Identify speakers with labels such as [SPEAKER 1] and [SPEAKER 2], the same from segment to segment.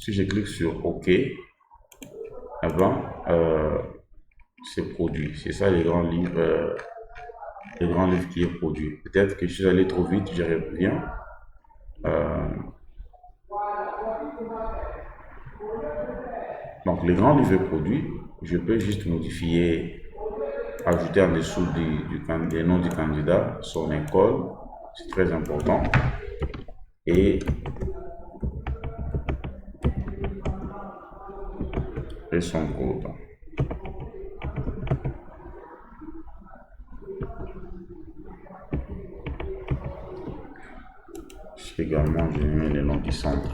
[SPEAKER 1] Si je clique sur OK, eh ben, c'est produit. C'est ça les grands livres qui est produit. Peut-être que je suis allé trop vite, je reviens. Euh, donc, les grands livres est produit. Je peux juste modifier, ajouter en dessous des noms du candidat, son école, c'est très important, et, et son code. Également, je mets le nom du centre.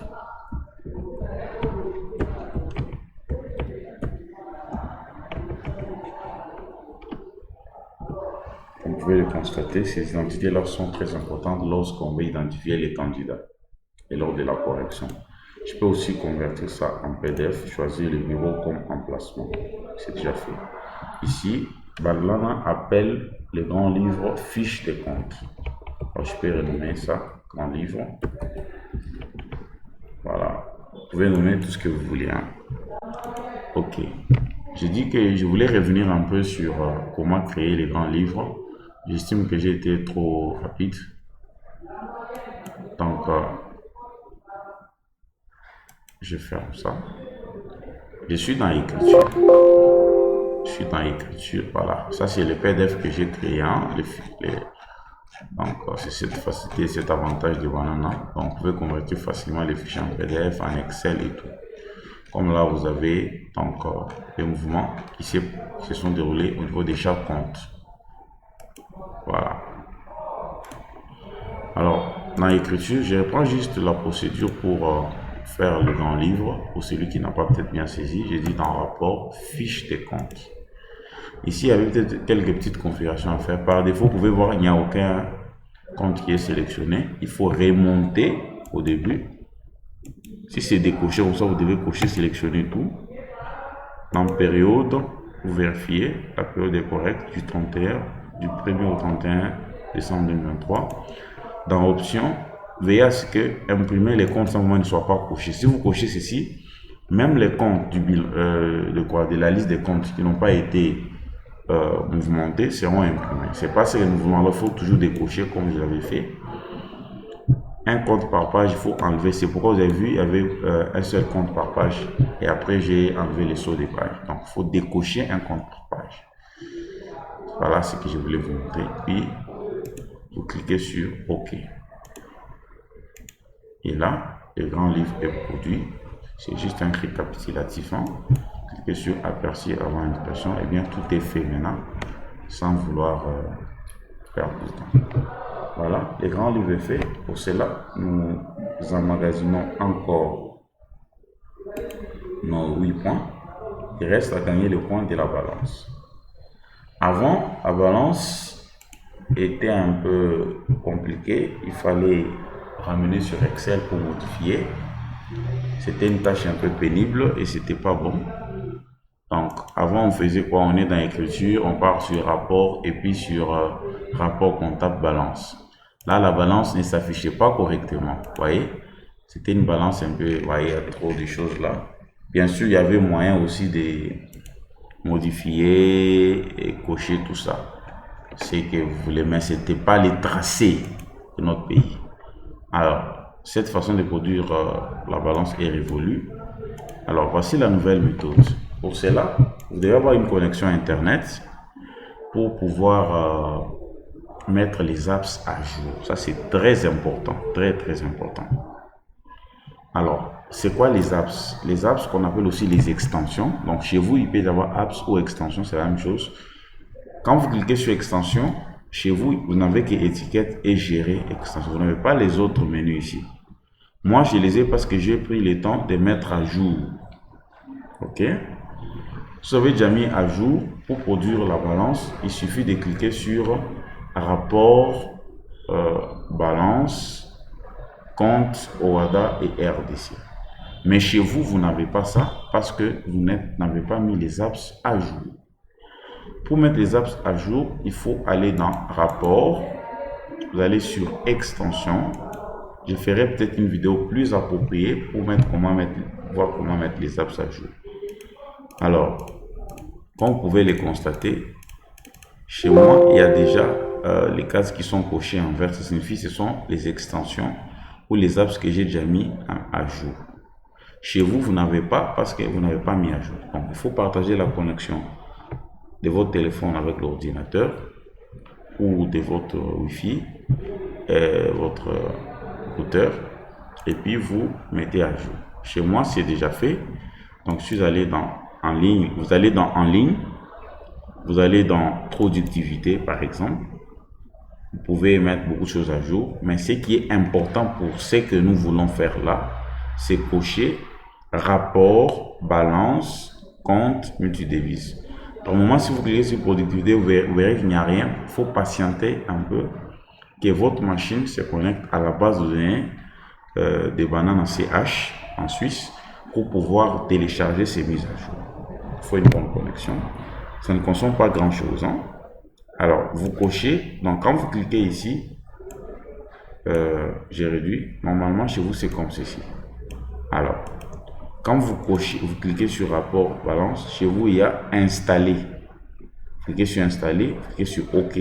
[SPEAKER 1] Comme vous pouvez le constater, ces identités-là sont très importantes lorsqu'on veut identifier les candidats et lors de la correction. Je peux aussi convertir ça en PDF, choisir le bureau comme emplacement. C'est déjà fait. Ici, Badlana appelle le grand livre fiche de compte. Alors, je peux renommer ça grand livre. Voilà. Vous pouvez nommer tout ce que vous voulez. Hein. Ok. J'ai dit que je voulais revenir un peu sur comment créer les grands livres. J'estime que j'ai été trop rapide. Donc, je ferme ça. Je suis dans l'écriture. Je suis dans l'écriture. Voilà. Ça, c'est le PDF que j'ai créé. Hein, donc, c'est cette facilité, cet avantage de Banana. Donc, vous pouvez convertir facilement les fichiers en PDF, en Excel et tout. Comme là, vous avez donc les mouvements qui se sont déroulés au niveau de chaque compte. Voilà. Alors, dans l'écriture, je reprends juste la procédure pour faire le grand livre. Pour celui qui n'a pas peut-être bien saisi, j'ai dit dans rapport, fiche des comptes. Ici, il y avait peut-être quelques petites configurations à faire. Par défaut, vous pouvez voir, il n'y a aucun compte qui est sélectionné. Il faut remonter au début. Si c'est décoché, comme ça, vous devez cocher, sélectionner tout. Dans période, vous vérifiez, la période est correcte du 31, du 1er au 31 décembre 2023. Dans option, veillez à ce que imprimer les comptes sans ne soient pas cochés. Si vous cochez ceci, même les comptes de la liste des comptes qui n'ont pas été mouvementés seront imprimés. C'est pas ces mouvements-là, il faut toujours décocher comme je l'avais fait. Un compte par page, il faut enlever. C'est pourquoi vous avez vu, il y avait un seul compte par page. Et après, j'ai enlevé les sauts des pages. Donc, il faut décocher un compte par page. Voilà ce que je voulais vous montrer. Puis, vous cliquez sur OK. Et là, le grand livre est produit. C'est juste un récapitulatif. Hein. Cliquez sur aperçu avant indication. Et bien, tout est fait maintenant, sans vouloir perdre du temps. Voilà, le grand livre est fait. Pour cela, nous emmagasinons encore nos 8 points. Il reste à gagner le point de la balance. Avant, la balance était un peu compliquée. Il fallait ramener sur Excel pour modifier. C'était une tâche un peu pénible et c'était pas bon. Donc, avant, on faisait quoi? On est dans l'écriture, on part sur rapport et puis sur rapport comptable balance. Là, la balance ne s'affichait pas correctement. Vous voyez? C'était une balance un peu, vous voyez, il y a trop de choses là. Bien sûr, il y avait moyen aussi de modifier et cocher tout ça. C'est que vous voulez, mais ce n'était pas les tracés de notre pays. Alors, cette façon de produire la balance est révolue. Alors, voici la nouvelle méthode. Pour cela, vous devez avoir une connexion Internet pour pouvoir mettre les apps à jour. Ça, c'est très important, très, très important. Alors, c'est quoi les apps? Les apps qu'on appelle aussi les extensions. Donc, chez vous, il peut y avoir apps ou extensions, c'est la même chose. Quand vous cliquez sur extension, chez vous, vous n'avez qu'étiquette et gérer extension. Vous n'avez pas les autres menus ici. Moi, je les ai parce que j'ai pris le temps de mettre à jour. OK? Si vous avez déjà mis à jour, pour produire la balance, il suffit de cliquer sur rapport, balance, compte, OADA et RDC. Mais chez vous, vous n'avez pas ça parce que vous n'avez pas mis les apps à jour. Pour mettre les apps à jour, il faut aller dans rapport, vous allez sur extension, Je ferai peut-être une vidéo plus appropriée pour voir comment mettre les apps à jour. Alors, comme vous pouvez les constater, chez moi, il y a déjà les cases qui sont cochées en vert. Ça signifie que ce sont les extensions ou les apps que j'ai déjà mis à jour. Chez vous, vous n'avez pas parce que vous n'avez pas mis à jour. Donc, il faut partager la connexion de votre téléphone avec l'ordinateur ou de votre Wi-Fi, votre routeur, et puis vous mettez à jour. Chez moi, c'est déjà fait. Donc, si vous allez dans en ligne, vous allez dans en ligne, vous allez dans productivité, par exemple. Vous pouvez mettre beaucoup de choses à jour, mais ce qui est important pour ce que nous voulons faire là, c'est cocher rapport, balance, compte, multidevise. Pour le moment, si vous cliquez sur productivité, vous verrez qu'il n'y a rien. Il faut patienter un peu que votre machine se connecte à la base de données des bananes en CH en Suisse pour pouvoir télécharger ces mises à jour. Il faut une bonne connexion. Ça ne consomme pas grand chose. Hein? Alors, vous cochez. Donc, quand vous cliquez ici, j'ai réduit. Normalement, chez vous, c'est comme ceci. Alors, quand vous cochez, vous cliquez sur rapport balance, chez vous, il y a installer. Cliquez sur installer, cliquez sur OK.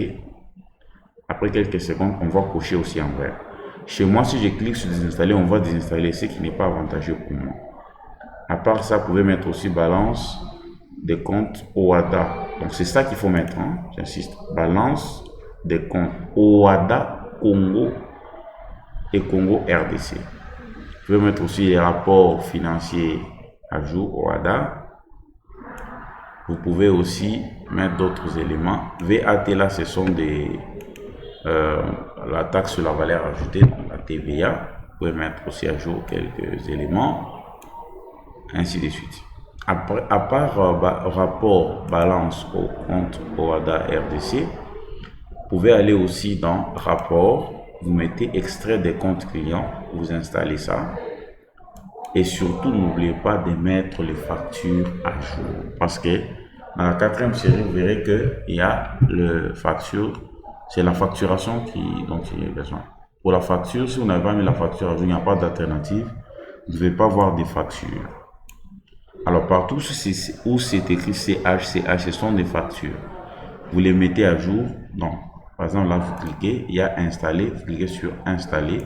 [SPEAKER 1] Après quelques secondes, on va cocher aussi en vert. Chez moi, si je clique sur désinstaller, on va désinstaller, ce qui n'est pas avantageux pour moi. À part ça, vous pouvez mettre aussi balance des comptes OADA. Donc, c'est ça qu'il faut mettre, hein? J'insiste. Balance des comptes OADA Congo et Congo RDC. Vous pouvez mettre aussi les rapports financiers à jour OADA. Vous pouvez aussi mettre d'autres éléments. VAT, là, ce sont la taxe sur la valeur ajoutée, la TVA. Vous pouvez mettre aussi à jour quelques éléments, ainsi de suite. Après, à part rapport balance au compte OADA RDC, vous pouvez aller aussi dans rapport, vous mettez extrait des comptes clients, vous installez ça. Et surtout, n'oubliez pas de mettre les factures à jour. Parce que dans la 4e série, vous verrez qu'il y a le facture. C'est la facturation dont il y a besoin. Pour la facture, si vous n'avez pas mis la facture à jour, il n'y a pas d'alternative. Vous ne devez pas voir des factures. Alors, partout où c'est écrit CH, ce sont des factures. Vous les mettez à jour. Donc, par exemple, là, vous cliquez, il y a installer. Vous cliquez sur installer.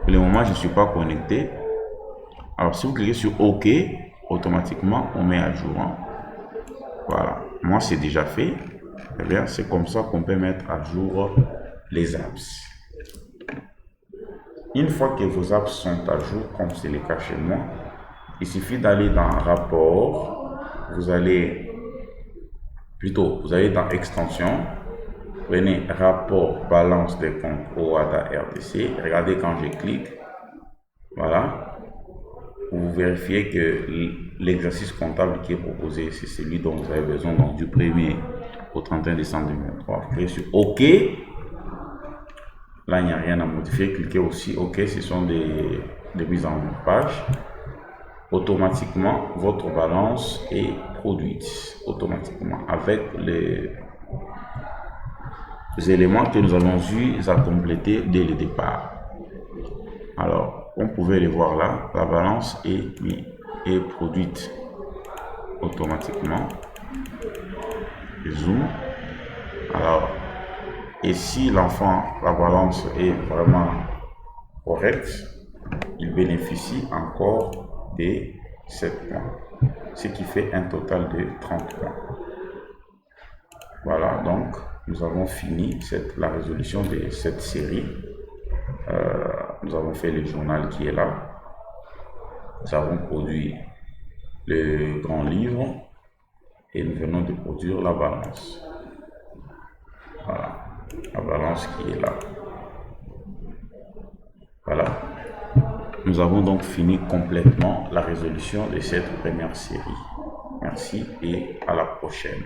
[SPEAKER 1] Pour le moment, je ne suis pas connecté. Alors, si vous cliquez sur OK, automatiquement, on met à jour. Hein. Voilà. Moi, c'est déjà fait. Eh bien, c'est comme ça qu'on peut mettre à jour les apps. Une fois que vos apps sont à jour, comme c'est le cas chez moi, il suffit d'aller dans rapport. Vous allez dans extension. Prenez rapport balance des comptes OADA RDC. Regardez quand je clique. Voilà. Vous vérifiez que l'exercice comptable qui est proposé, c'est celui dont vous avez besoin, donc du 1er au 31 décembre 2023. Vous cliquez sur OK. Là, il n'y a rien à modifier. Cliquez aussi OK. Ce sont des mises en page. Automatiquement, votre balance est produite automatiquement avec les éléments que nous avons eu à compléter dès le départ. Alors, on pouvait les voir là, la balance est produite automatiquement. Zoom. Alors, et si l'enfant, la balance est vraiment correcte, il bénéficie encore de 7 points, ce qui fait un total de 30 points. Voilà, donc nous avons fini la résolution de cette série. Nous avons fait le journal qui est là. Nous avons produit le grand livre et nous venons de produire la balance. Voilà, la balance qui est là. Voilà. Nous avons donc fini complètement la résolution de cette première série. Merci et à la prochaine.